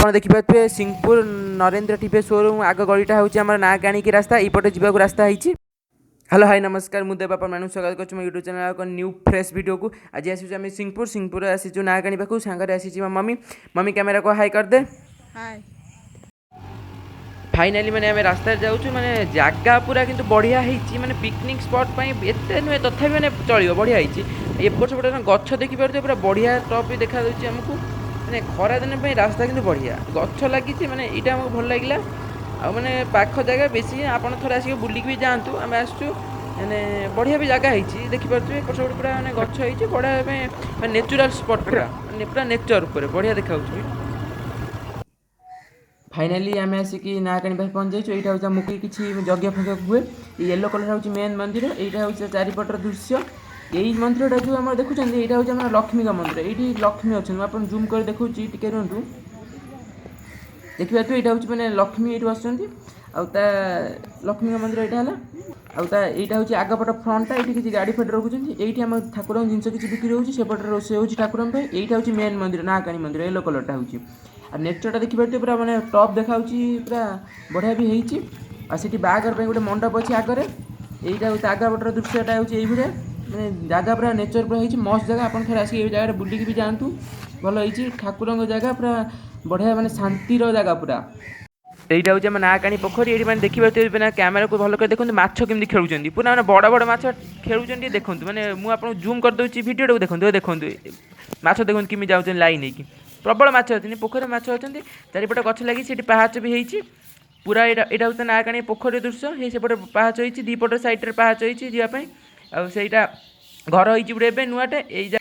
ଆପଣ ଦେଖିପାରୁଥିବେ Singhapur Narendra TV showroom आग गलीटा हूँ आम ना काणिकी रास्ता यपटे जावाक रास्ता होती। हेलो हाय नमस्कार मुझे बापा मानु स्वागत कर यूट्यूब चैनल एक न्यू फ्रेश वीडियो को। आज आम सिंहपुर आसीचु ना काणी पाखु सांगे आसी मम्मी मम्मी कैमेरा को हाई कर दे। हाय फाइनाली मैंने आम रास्ता जाऊँ मैंने जगह पूरा किंतु बढ़िया होती माने पिकनिक स्पॉट एत नुहे तथा मैंने चलो बढ़िया होती एपट सेपटे गछ देखिपे पूरा बढ़िया टॉप भी देखा आमको मैंने खरा दिन रास्ता किंतु बढ़िया गछ लगी मैंने यहाँ आमको भल लगे आने पाख जगह बेसी आप थे आसिक बुलिक भी जातु आम आसचु मैंने बढ़िया भी जगह होती देखिपे एपट सेपटे पूरा मैंने गछ होती बढ़िया नेचुराल स्पॉट पूरा पूरा नेचर उपर बढ़िया देखा फाइनाली आम आसिक ना काणी पहुँच जाइए। यहाँ हूँ मुझे किसी यज्ञ फज्ञ हुए येलो कलर हूँ मेन मंदिर यहाँ हूँ चारिपटर दृश्य यही मंदिरटा जो आम देखुं यहाँ हूँ आम लक्ष्मी का मंदिर ये लक्ष्मी अच्छे आप जूम कर देखा टे रुहतु देखिए यहाँ हूँ मैंने लक्ष्मी ये बस आउता लक्ष्मी का मंदिर यहाँ है यहाँ हूँ आगपट फ्रंटा ये किसी गाड़ी फाड़ी रखुच्च ये आम ठाकुर जिन किसी बिक्री होपटे रोषे हो ठाकुर यहाँ हूँ मेन मंदिर ना काणी मंदिर येलो कलरटा हूँ आ नेचरटा देखिए पूरा माने टॉप देखा पूरा बढ़िया भी होती आठी बागर गोटे मंडप अच्छी आगे यहाँ हूँ आगपटर दृश्यटा हूँ ये मैंने जगह पूरा नेचर पूरा होती मस्त जगह आप थे आसिक जगह बुलिक भी जातु भल होती ठाकुर जगह पूरा बढ़िया माने शांतिर जगह पूरा यहाँ हूँ ना काणी पोखरी ये मैंने देखिए कैमेरा को भल कर देखते माछ केमती खेलुं पूरा मैंने बड़ बड़ माछ खेलुं देखो मैंने मुझे जूम करदे भिडियो देखते देखो माछ देखते किमी जाऊँ लाइन नहीं प्रबल माछ अच्छे पोखरी माछ अच्छे चारिपटे गछ लगी सी पाहाच भी होती पूरा यहाँ हूँ ना काणी पोखरी दृश्य ये सेपटे पाहाच होती दीपट सैड्रे पाहाच होती जावाई आईटा घर होते नुआटे यही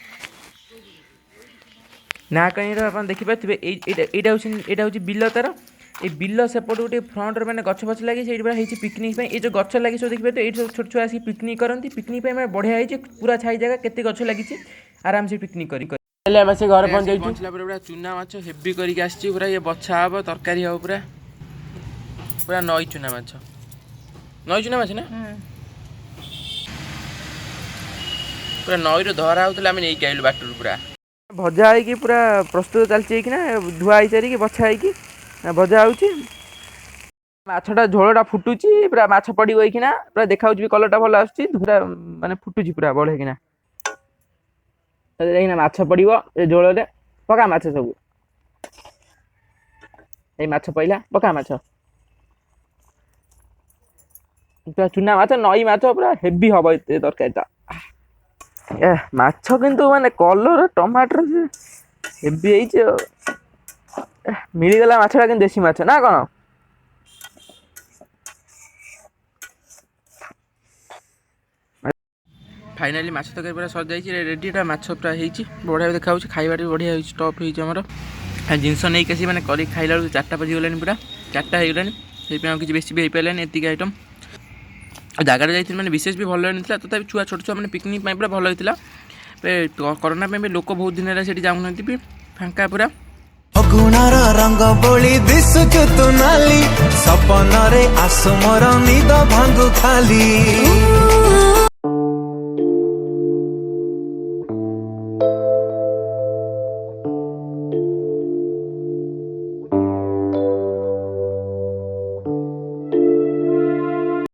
ना काणी आप देखिपे यहाँ हूँ बिल तार ये बिल सेपट गोटे फ्रंट मैंने गछ फछ लगी से पिकनिक ये जो गछ लगी सब देखिए ये छोट छुआ आसिक पिकनिक करती पिकनिक बढ़िया होती पूरा छाई जगह केते गछ लगी आराम से पिकनिक कर घर पहुँचला पूरा चूना माछ हेवी करके आसी पूरा ये बछा हम तरकारी हम पूरा पूरा नई चूना माछ ना पूरा नई रू धरा होता आम नहीं आइलु बाटर पूरा भजा होगी पूरा प्रस्तुत चलती धुआ हो सारी बछा हो भजा होटा झोलटा फुटुची पूरा माछ पड़ी होना पूरा देखा कलरटा भल आसुची पूरा माने फुटुची पूरा बढ़िया माछ पड़ो ये झोल पका माछ सब ये माछ पड़ा पका माछ पूरा चूना माछ नई माछ पूरा हेवी हम ये तरकारीटा माछ किंतु माने कलर टमाटर हेवी मिलगला माछटा कि देसी माछ ना कौन फाइनाली माछ तक पूरा सर जाइए रेडीटा माछ पूरा होती बढ़िया देखा खाइबा बढ़िया टॉप होमर जिनस नहीं कैसी मैंने कर खाइला 4टा बजीगला पूरा 4टा होगलानी किसी बेसी भी हो पारानी एतिक आइटम जगह जाइए मैंने विशेष भी भल नहीं तथा छुआ छोट छुआ मैंने पिकनिक पूरा भल होता कोरोना भी लोक बहुत दिन है जाऊना भी फांका पूरा अगुणार रंग बोली दिसुचु तु नाली सपन रे आसु मोर निद भांगु खाली